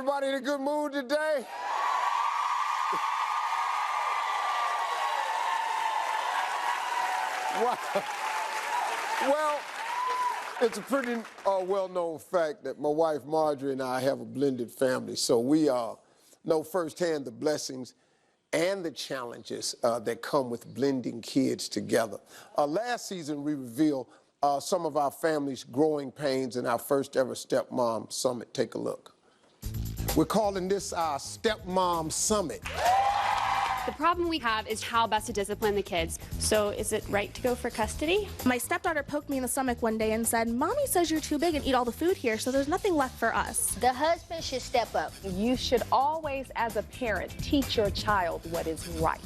Everybody in a good mood today? Wow. Well, it's a pretty well-known fact that my wife Marjorie and I have a blended family, so we know firsthand the blessings and the challenges that come with blending kids together. Last season, we revealed some of our family's growing pains in our first ever Stepmom Summit. Take a look. We're calling this our Stepmom Summit. The problem we have is how best to discipline the kids. So is it right to go for custody? My stepdaughter poked me in the stomach one day and said, "Mommy says you're too big and eat all the food here, so there's nothing left for us." The husband should step up. You should always, as a parent, teach your child what is right.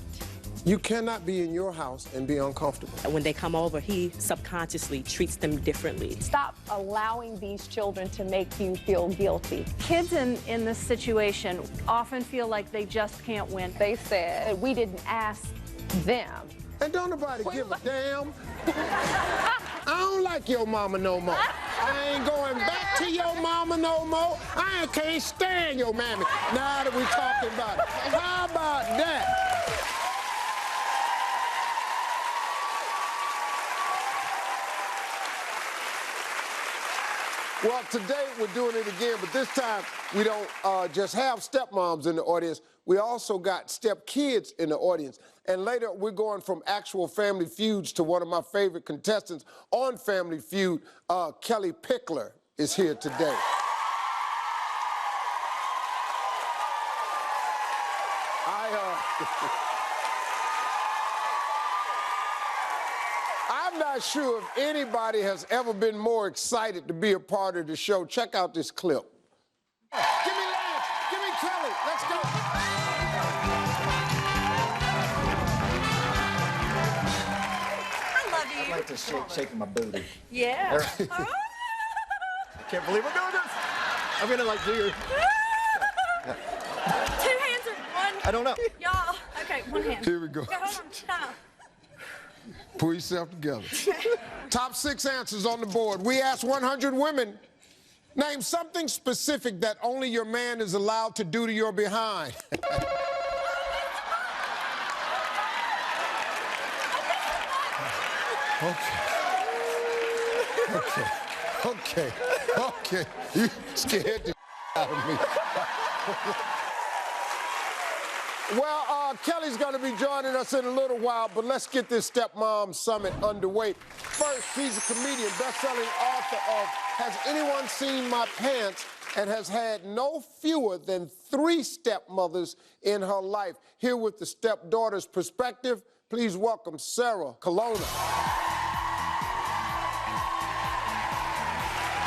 You cannot be in your house and be uncomfortable. When they come over, he subconsciously treats them differently. Stop allowing these children to make you feel guilty. Kids in this situation often feel like they just can't win. They said we didn't ask them. And don't nobody give a damn. I don't like your mama no more. I ain't going back to your mama no more. I can't stand your mammy now that we talking about it. How about that? Well, today we're doing it again, but this time we don't just have stepmoms in the audience. We also got stepkids in the audience. And later we're going from actual Family Feuds to one of my favorite contestants on Family Feud. Kelly Pickler is here today. I'm not sure if anybody has ever been more excited to be a part of the show. Check out this clip. Give me Lance, give me Kelly, let's go. I love you. I like to shaking my booty. Yeah. I can't believe we're doing this. I'm gonna like do your... 2 hands or one? I don't know. Y'all. Okay, one hand. Here we go. Okay, hold on. Stop. Pull yourself together. Top 6 answers on the board. We asked 100 women, name something specific that only your man is allowed to do to your behind. Okay. You scared the out of me. Well, Kelly's going to be joining us in a little while, but let's get this Stepmom Summit underway. First, she's a comedian, best-selling author of Has Anyone Seen My Pants? And has had no fewer than 3 stepmothers in her life. Here with the stepdaughter's perspective, please welcome Sarah Colonna.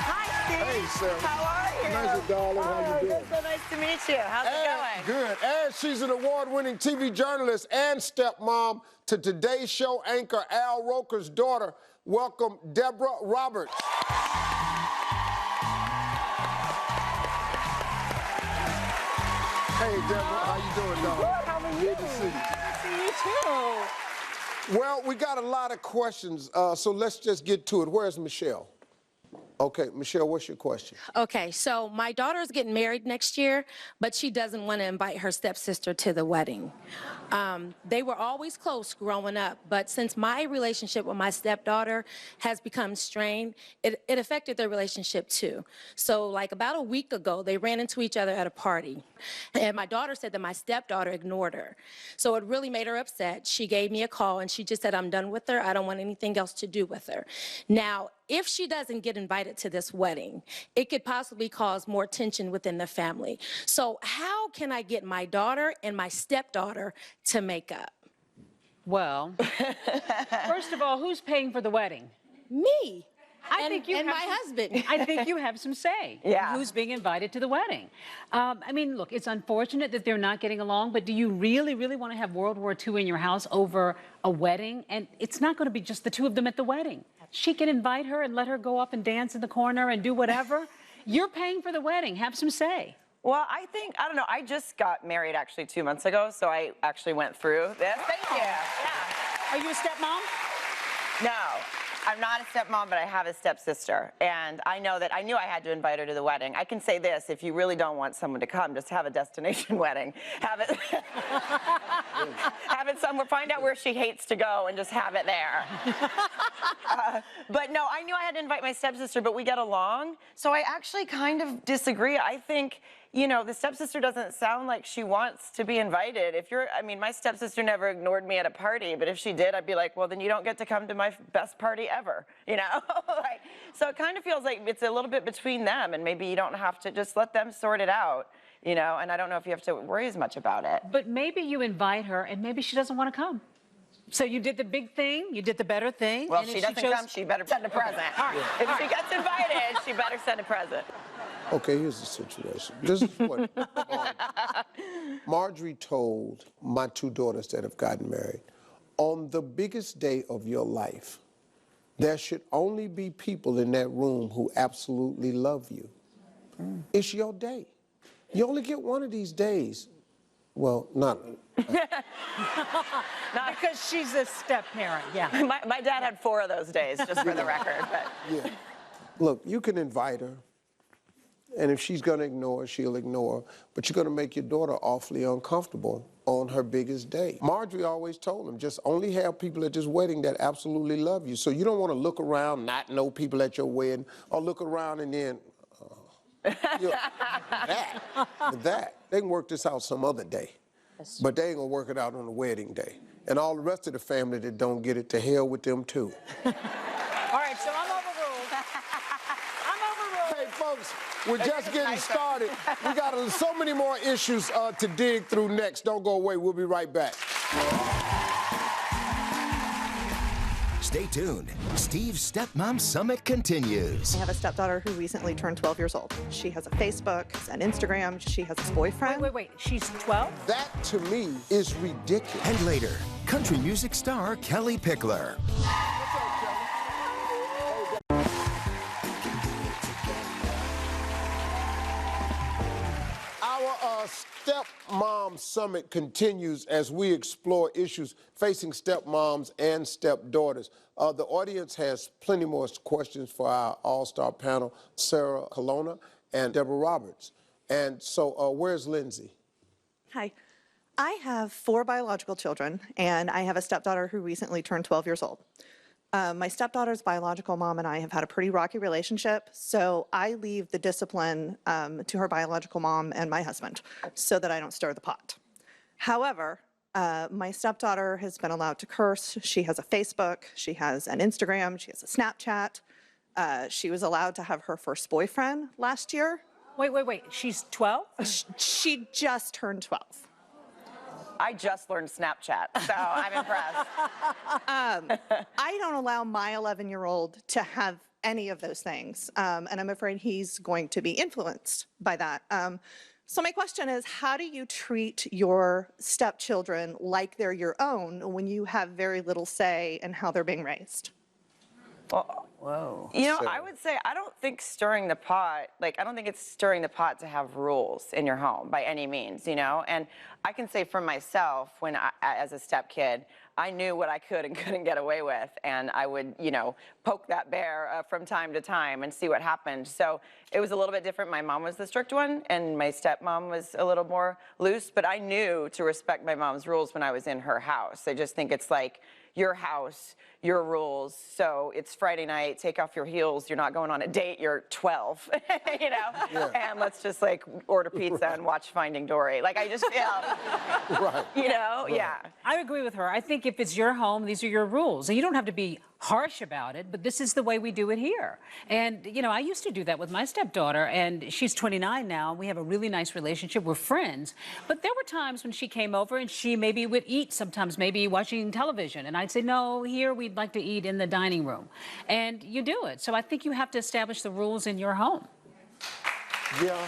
Hi, Steve. Hey, Sarah. How are you? Nice, darling. How you doing? So nice to meet you. How's it going? Good. And she's an award-winning TV journalist and stepmom to Today's Show anchor Al Roker's daughter. Welcome, Deborah Roberts. Hey, Deborah, how you doing, darling? Good. How are you? Good to see you. Good to see you, too. Well, we got a lot of questions, so let's just get to it. Where's Michelle? Okay, Michelle, what's your question? Okay, so my daughter's getting married next year, but she doesn't want to invite her stepsister to the wedding. They were always close growing up, but since my relationship with my stepdaughter has become strained, it affected their relationship too. So like about a week ago, they ran into each other at a party, and my daughter said that my stepdaughter ignored her. So it really made her upset. She gave me a call, and she just said, "I'm done with her. I don't want anything else to do with her." Now, if she doesn't get invited to this wedding, it could possibly cause more tension within the family. So how can I get my daughter and my stepdaughter to make up? Well, first of all, who's paying for the wedding? Me. I think you and have my some- husband. I think you have some say. Yeah. Who's being invited to the wedding? I mean, look, it's unfortunate that they're not getting along, but do you really, really want to have World War II in your house over a wedding? And it's not going to be just the 2 of them at the wedding. She can invite her and let her go up and dance in the corner and do whatever. You're paying for the wedding. Have some say. Well, I don't know. I just got married actually 2 months ago, so I actually went through this. Thank you. Yeah. Are you a stepmom? No. I'm not a stepmom, but I have a stepsister. And I know that I knew I had to invite her to the wedding. I can say this, if you really don't want someone to come, just have a destination wedding. Have it, have it somewhere, find out where she hates to go and just have it there. But no, I knew I had to invite my stepsister, but we get along. So I actually kind of disagree. I think, you know, the stepsister doesn't sound like she wants to be invited. I mean, my stepsister never ignored me at a party, but if she did, I'd be like, well, then you don't get to come to my best party ever, you know? Like, so it kind of feels like it's a little bit between them, and maybe you don't have to, just let them sort it out, you know? And I don't know if you have to worry as much about it. But maybe you invite her, and maybe she doesn't want to come. So you did the big thing, you did the better thing. Well, and if if she doesn't come, she better send a present. All right. If she gets invited, she better send a present. Okay, here's the situation. This is what Marjorie told my two daughters that have gotten married. On the biggest day of your life, there should only be people in that room who absolutely love you. It's your day. You only get one of these days. Well, not because she's a step-parent, yeah. My dad had 4 of those days, just for the record. But. Yeah. Look, you can invite her. And if she's going to ignore, she'll ignore. But you're going to make your daughter awfully uncomfortable on her biggest day. Marjorie always told him, just only have people at this wedding that absolutely love you. So you don't want to look around, not know people at your wedding, or look around and then, that. They can work this out some other day. But they ain't going to work it out on the wedding day. And all the rest of the family that don't get it, to hell with them, too. All right, so I'm overruled. Hey, folks, we're just getting started. We got so many more issues to dig through next. Don't go away. We'll be right back. Stay tuned. Steve's Stepmom Summit continues. I have a stepdaughter who recently turned 12 years old. She has a Facebook, an Instagram. She has a boyfriend. Wait. She's 12? That, to me, is ridiculous. And later, country music star Kelly Pickler. Our Stepmom Summit continues as we explore issues facing stepmoms and stepdaughters. The audience has plenty more questions for our all-star panel, Sarah Colonna and Deborah Roberts. And so, where's Lindsay? Hi. I have 4 biological children, and I have a stepdaughter who recently turned 12 years old. My stepdaughter's biological mom and I have had a pretty rocky relationship, so I leave the discipline to her biological mom and my husband so that I don't stir the pot. However, my stepdaughter has been allowed to curse. She has a Facebook, she has an Instagram, she has a Snapchat. She was allowed to have her first boyfriend last year. Wait. She's 12? She just turned 12. I just learned Snapchat, so I'm impressed. I don't allow my 11-year-old to have any of those things, and I'm afraid he's going to be influenced by that. So my question is, how do you treat your stepchildren like they're your own when you have very little say in how they're being raised? Well, whoa. You know, I would say I don't think stirring the pot, I don't think it's stirring the pot to have rules in your home by any means, you know? And I can say for myself, when as a stepkid, I knew what I could and couldn't get away with, and I would, you know, poke that bear from time to time and see what happened. So it was a little bit different. My mom was the strict one, and my stepmom was a little more loose, but I knew to respect my mom's rules when I was in her house. I just think it's like, your house, your rules. So it's Friday night, take off your heels, you're not going on a date, you're 12, you know? Yeah. And let's just order pizza and watch Finding Dory. I just feel, you know, yeah. I agree with her. I think if it's your home, these are your rules. And you don't have to be harsh about it, but this is the way we do it here. And, you know, I used to do that with my stepdaughter, and she's 29 now. We have a really nice relationship. We're friends. But there were times when she came over and she maybe would eat sometimes, maybe watching television. And I'd say, no, here we'd like to eat in the dining room. And you do it. So I think you have to establish the rules in your home. Yeah.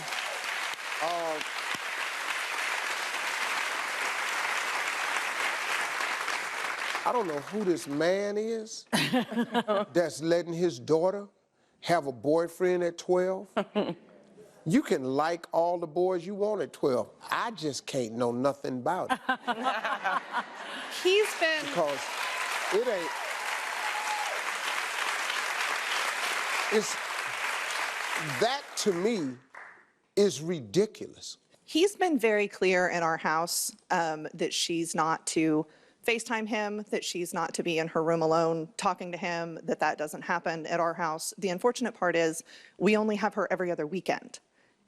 I don't know who this man is that's letting his daughter have a boyfriend at 12. You can like all the boys you want at 12. I just can't know nothing about it. He's been... Because it ain't... that to me is ridiculous. He's been very clear in our house that she's not to FaceTime him, that she's not to be in her room alone talking to him, that doesn't happen at our house. The unfortunate part is we only have her every other weekend.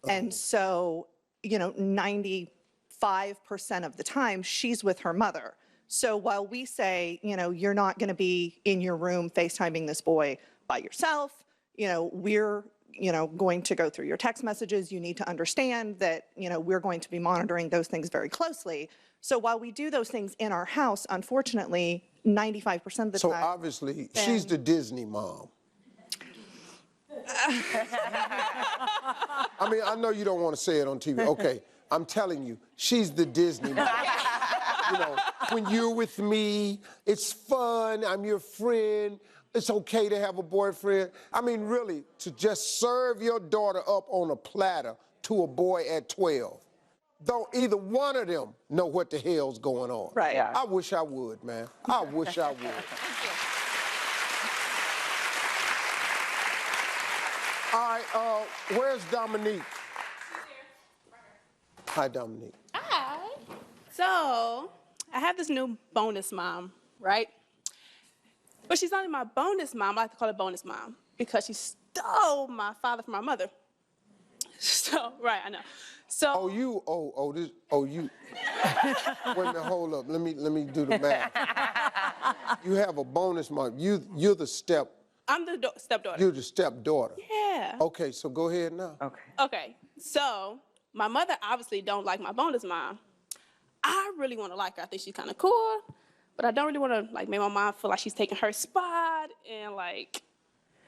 And so, you know, 95% of the time she's with her mother. So while we say, you know, you're not going to be in your room FaceTiming this boy by yourself, you know, we're going to go through your text messages. You need to understand that, you know, we're going to be monitoring those things very closely. So while we do those things in our house, unfortunately, 95% of the time. So obviously, she's the Disney mom. I mean, I know you don't want to say it on TV. Okay, I'm telling you, she's the Disney mom. You know, when you're with me, it's fun, I'm your friend. It's okay to have a boyfriend. I mean, really, to just serve your daughter up on a platter to a boy at 12. Don't either one of them know what the hell's going on. Right. Yeah. I wish I would, man. I wish I would. All right, where's Dominique? Hi, Dominique. Hi. So, I have this new bonus mom, right? But she's not even my bonus mom. I like to call her bonus mom because she stole my father from my mother. So, right, I know. So. You. Wait a minute, hold up. Let me do the math. You have a bonus mom. You're the step. I'm the stepdaughter. You're the stepdaughter. Yeah. Okay, so go ahead now. Okay. So, my mother obviously don't like my bonus mom. I really want to like her. I think she's kind of cool. But I don't really want to, like, make my mom feel like she's taking her spot and, like,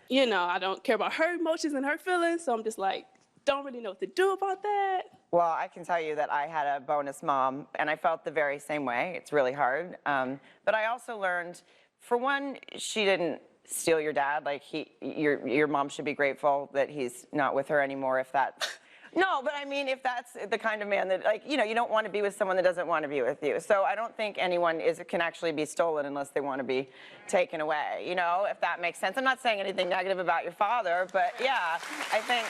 you know, I don't care about her emotions and her feelings. So I'm just, like, don't really know what to do about that. Well, I can tell you that I had a bonus mom, and I felt the very same way. It's really hard. But I also learned, for one, she didn't steal your dad. Like, your mom should be grateful that he's not with her anymore if that... No, but I mean, if that's the kind of man that, like, you know, you don't want to be with someone that doesn't want to be with you. So I don't think anyone can actually be stolen unless they want to be taken away, you know, if that makes sense. I'm not saying anything negative about your father, but yeah, I think...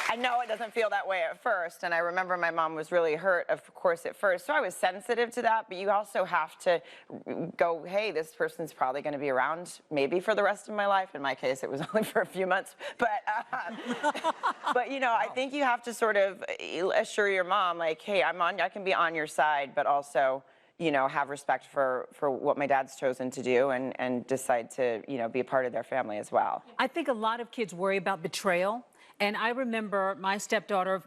I know it doesn't feel that way at first, and I remember my mom was really hurt, of course, at first, so I was sensitive to that, but you also have to go, hey, this person's probably going to be around maybe for the rest of my life. In my case, it was only for a few months, but you know, I think you have to sort of assure your mom, like, hey, I can be on your side, but also, you know, have respect for what my dad's chosen to do and decide to, you know, be a part of their family as well. I think a lot of kids worry about betrayal. And I remember my stepdaughter,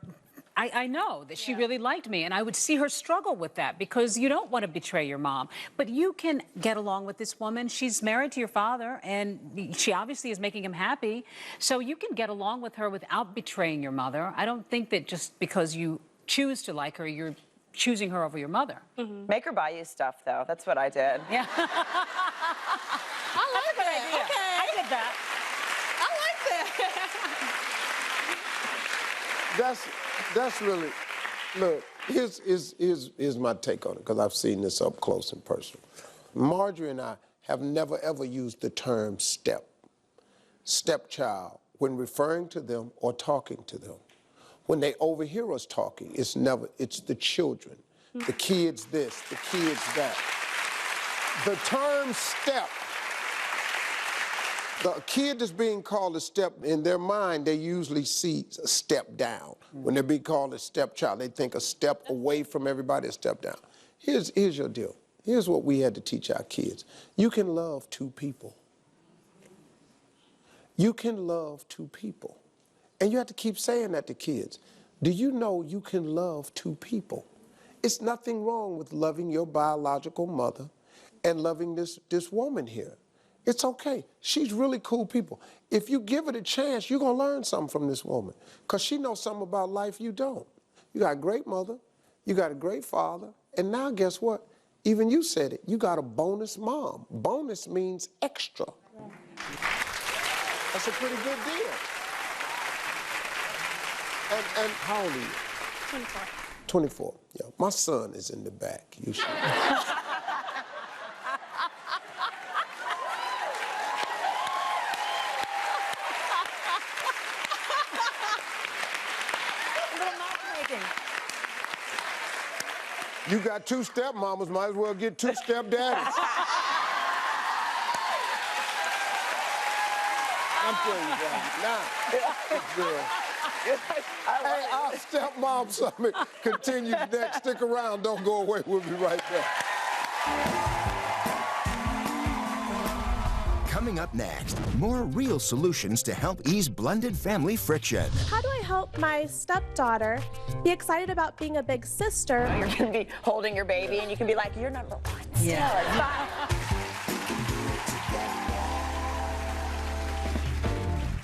I know that she really liked me, and I would see her struggle with that because you don't want to betray your mom. But you can get along with this woman. She's married to your father, and she obviously is making him happy. So you can get along with her without betraying your mother. I don't think that just because you choose to like her, you're choosing her over your mother. Mm-hmm. Make her buy you stuff, though. That's what I did. Yeah. I like that idea. Okay. I did that. I like that. That's really, look, here's my take on it, because I've seen this up close and personal. Marjorie and I have never, ever used the term stepchild, when referring to them or talking to them. When they overhear us talking, it's the children, the kids this, the kids that. The term step, the kid that's being called a step, in their mind, they usually see a step down. When they're being called a stepchild, they think a step away from everybody, a step down. Here's your deal. Here's what we had to teach our kids. You can love two people. You can love two people. And you have to keep saying that to kids. Do you know you can love two people? It's nothing wrong with loving your biological mother and loving this woman here. It's okay. She's really cool people. If you give it a chance, you're going to learn something from this woman, because she knows something about life you don't. You got a great mother, you got a great father, and now guess what? Even you said it, you got a bonus mom. Bonus means extra. That's a pretty good deal. And how old are you? 24. 24. Yeah, my son is in the back. You should. taking. You got two stepmamas, might as well get two stepdaddies. I'm telling you, guys. Now, it's good. Hey, our Stepmom Summit continues next. Stick around. Don't go away. We'll be right back. Coming up next, more real solutions to help ease blended family friction. How do I help my stepdaughter be excited about being a big sister? You're going to be holding your baby, and you can be like, you're number one. Yeah.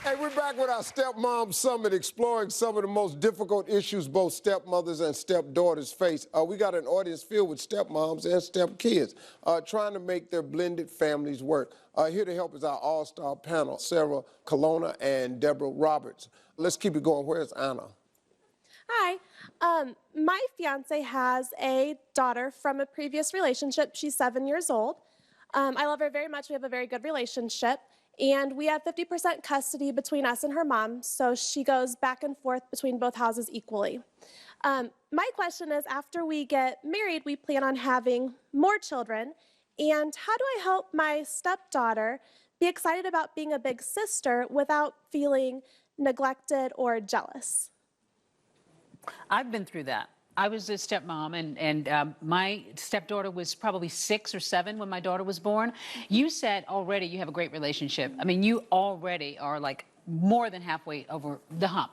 Hey, we're back with our Stepmom Summit, exploring some of the most difficult issues both stepmothers and stepdaughters face. We got an audience filled with stepmoms and stepkids trying to make their blended families work. Here to help is our all-star panel, Sarah Colonna and Deborah Roberts. Let's keep it going. Where's Anna? Hi. My fiance has a daughter from a previous relationship. She's 7 years old. I love her very much. We have a very good relationship. And we have 50% custody between us and her mom, so she goes back and forth between both houses equally. My question is, after we get married, we plan on having more children. And how do I help my stepdaughter be excited about being a big sister without feeling neglected or jealous? I've been through that. I was a stepmom, and my stepdaughter was probably 6 or 7 when my daughter was born. You said already you have a great relationship. I mean, you already are like more than halfway over the hump.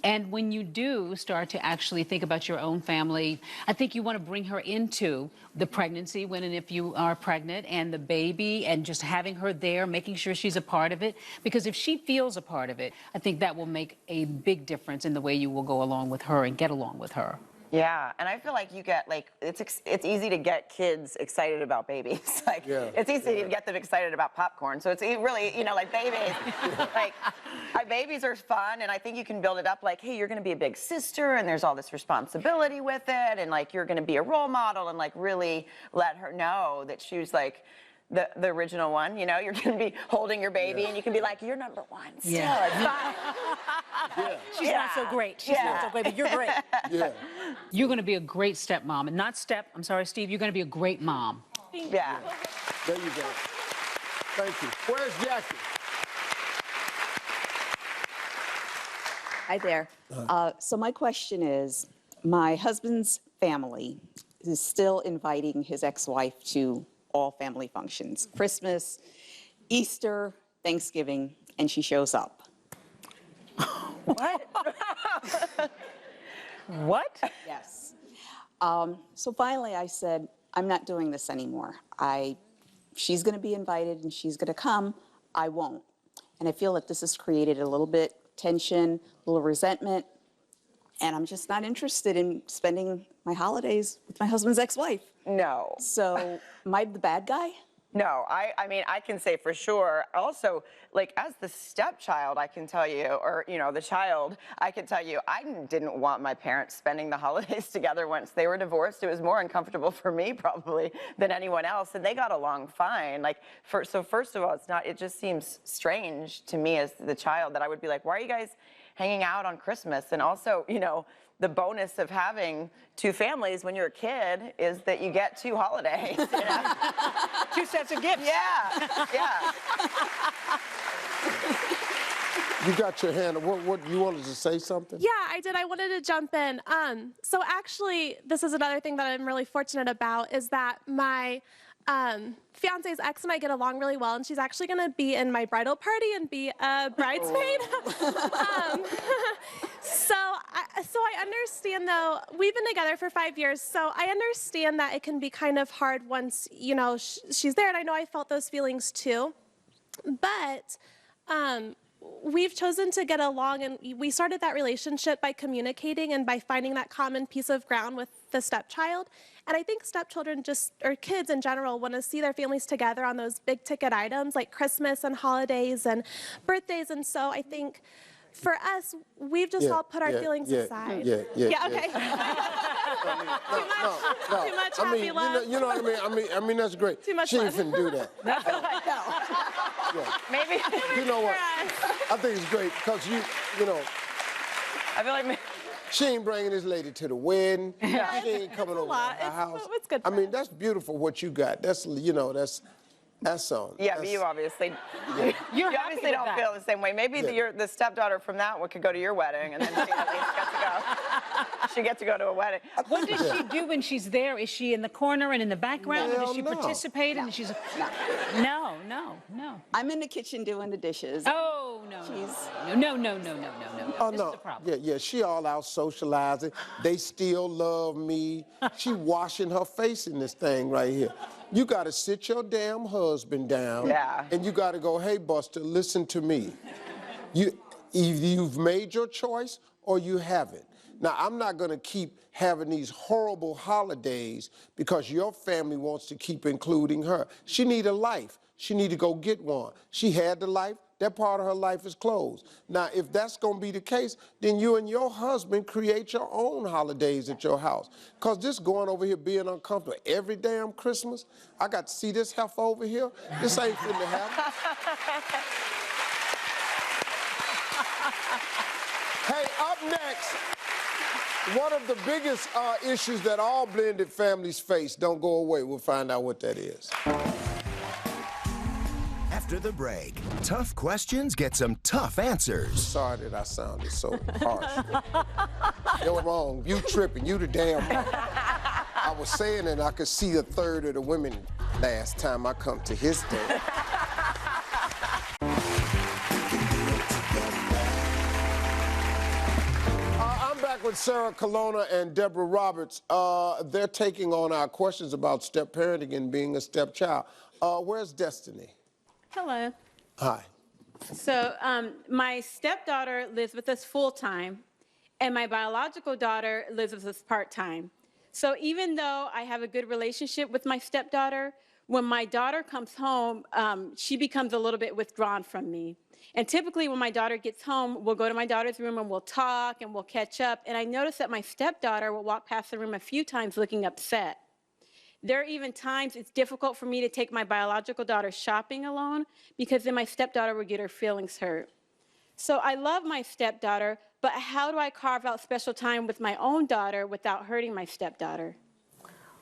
And when you do start to actually think about your own family, I think you want to bring her into the pregnancy when and if you are pregnant, and the baby, and just having her there, making sure she's a part of it. Because if she feels a part of it, I think that will make a big difference in the way you will go along with her and get along with her. Yeah, and I feel like you get, like, it's easy to get kids excited about babies. Like, it's easy to get them excited about popcorn. So it's really, you know, like babies. Like, babies are fun, and I think you can build it up like, hey, you're going to be a big sister, and there's all this responsibility with it, and, like, you're going to be a role model, and, like, really let her know that she was, like, the original one, you know? You're going to be holding your baby, and you can be like, you're number one still. Yeah. It's fine. She's not so great. She's not so great, but you're great. Yeah. You're going to be a great stepmom, and not I'm sorry, Steve, you're going to be a great mom. Yeah. There you go. Thank you. Where's Jackie? Hi there. So my question is, my husband's family is still inviting his ex-wife to all family functions, Christmas, Easter, Thanksgiving, and she shows up. What? What? Yes. So finally I said, I'm not doing this anymore. She's going to be invited and she's going to come. I won't. And I feel that this has created a little bit tension, a little resentment, and I'm just not interested in spending my holidays with my husband's ex-wife. No. So am I the bad guy? No, I mean, I can say for sure. Also, like, as the stepchild, I can tell you, or, you know, the child, I can tell you, I didn't want my parents spending the holidays together once they were divorced. It was more uncomfortable for me, probably, than anyone else, and they got along fine. Like, so first of all, it just seems strange to me as the child that I would be like, why are you guys hanging out on Christmas? And also, you know, the bonus of having 2 families when you're a kid is that you get 2 holidays. You know? 2 sets of gifts. Yeah, yeah. You got your hand. What you wanted to say something? Yeah, I did. I wanted to jump in. So actually, this is another thing that I'm really fortunate about, is that my fiance's ex and I get along really well, and she's actually going to be in my bridal party and be a bridesmaid. So I understand, though, we've been together for 5 years, so I understand that it can be kind of hard once, you know, she's there, and I know I felt those feelings too. But we've chosen to get along, and we started that relationship by communicating and by finding that common piece of ground with the stepchild. And I think stepchildren or kids in general, want to see their families together on those big ticket items like Christmas and holidays and birthdays. And so I think for us, we've just all put our feelings aside. Yeah, okay. No. Too much I happy mean, love. you know what I mean? I mean, that's great. Too much she ain't fun. finna do that. Maybe. You know what? I think it's great because you know. I feel like She ain't bringing this lady to the wedding. She ain't coming over to her house. It's good. I mean, that's beautiful what you got. That's, you know, that's Yeah, but you obviously, Yeah. you obviously don't feel the same way. Maybe the stepdaughter from that one could go to your wedding, and then she at least gets to go. She gets to go to a wedding. What does she do when she's there? Is she in the corner and in the background? Or does she participate? And she's no. I'm in the kitchen doing the dishes. Oh no. No. Oh, This no. is the problem. Yeah, she all out socializing. They still love me. She washing her face in this thing right here. You got to sit your damn husband down. Yeah. And you got to go, hey, Buster, listen to me. You've made your choice or you haven't. Now, I'm not going to keep having these horrible holidays because your family wants to keep including her. She need a life. She need to go get one. She had the life. That part of her life is closed. Now, if that's going to be the case, then you and your husband create your own holidays at your house. Because this going over here being uncomfortable every damn Christmas, I got to see this heifer over here. This ain't finna happen. Hey, up next, one of the biggest issues that all blended families face. Don't go away. We'll find out what that is. After the break, tough questions get some tough answers. Sorry that I sounded so harsh. You're wrong. You tripping. You the damn wrong. I was saying that I could see a third of the women last time I come to his day. I'm back with Sarah Colonna and Deborah Roberts. They're taking on our questions about step-parenting and being a stepchild. Where's Destiny? Hello. Hi. So my stepdaughter lives with us full-time, and my biological daughter lives with us part-time. So even though I have a good relationship with my stepdaughter, when my daughter comes home, she becomes a little bit withdrawn from me. And typically when my daughter gets home, we'll go to my daughter's room and we'll talk and we'll catch up. And I noticed that my stepdaughter will walk past the room a few times looking upset. There are even times it's difficult for me to take my biological daughter shopping alone because then my stepdaughter would get her feelings hurt. So I love my stepdaughter, but how do I carve out special time with my own daughter without hurting my stepdaughter?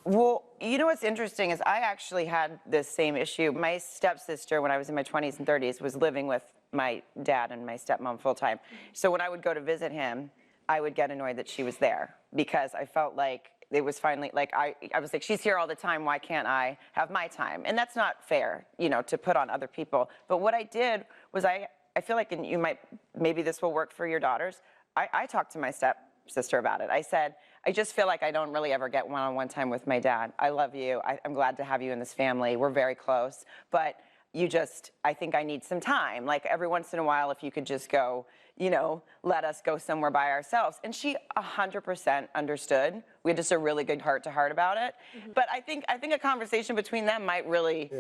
Well, you know what's interesting is I actually had this same issue. My stepsister, when I was in my 20s and 30s, was living with my dad and my stepmom full time. So when I would go to visit him, I would get annoyed that she was there because I felt like it was finally, like, I was like, she's here all the time, why can't I have my time? And that's not fair, you know, to put on other people. But what I did was I feel like, and you might, maybe this will work for your daughters, I talked to my stepsister about it. I said, I just feel like I don't really ever get one-on-one time with my dad. I love you, I'm glad to have you in this family, we're very close, but you just, I think I need some time. Like every once in a while, if you could just go, you know, let us go somewhere by ourselves. And she 100% understood. We had just a really good heart-to-heart about it. Mm-hmm. But I think a conversation between them might really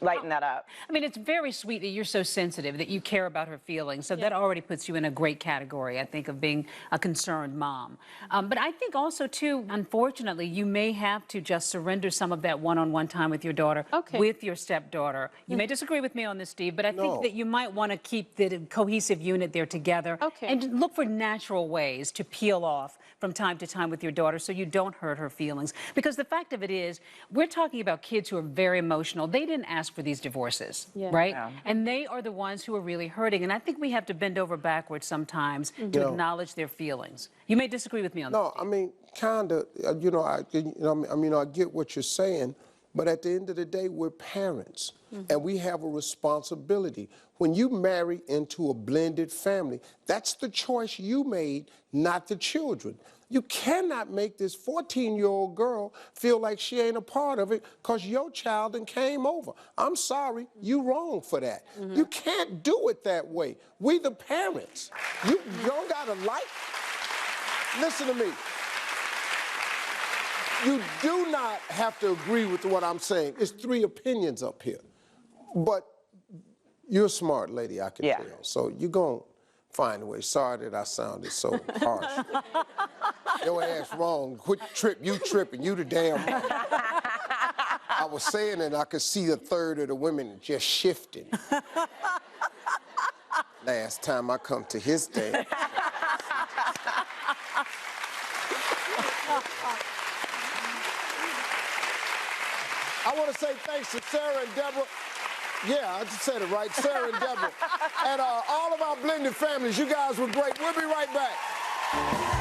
lighten that up. I mean, it's very sweet that you're so sensitive, that you care about her feelings. So that already puts you in a great category, I think, of being a concerned mom. But I think also, too, unfortunately, you may have to just surrender some of that one-on-one time with your daughter, with your stepdaughter. You may disagree with me on this, Steve, but I think that you might want to keep the cohesive unit there together and look for natural ways to peel off from time to time with your daughter so you don't hurt her feelings. Because the fact of it is, we're talking about kids who are very emotional. They didn't ask for these divorces, right? Yeah. And they are the ones who are really hurting. And I think we have to bend over backwards sometimes to acknowledge their feelings. You may disagree with me on that. No, I mean, kind of, I get what you're saying, but at the end of the day, we're parents, and we have a responsibility. When you marry into a blended family, that's the choice you made, not the children. You cannot make this 14-year-old girl feel like she ain't a part of it because your child done came over. I'm sorry, you wrong for that. You can't do it that way. We the parents. You don't gotta like. Listen to me. You do not have to agree with what I'm saying. It's 3 opinions up here. But you're a smart lady, I can tell. So you're going to find a way. Sorry that I sounded so harsh. Your ass wrong. Quit you tripping. You the damn wrong. I was saying that I could see a third of the women just shifting. Last time I come to his day. I want to say thanks to Sarah and Deborah. Yeah, I just said it right. Sarah and Deborah. And all of our blended families, you guys were great. We'll be right back.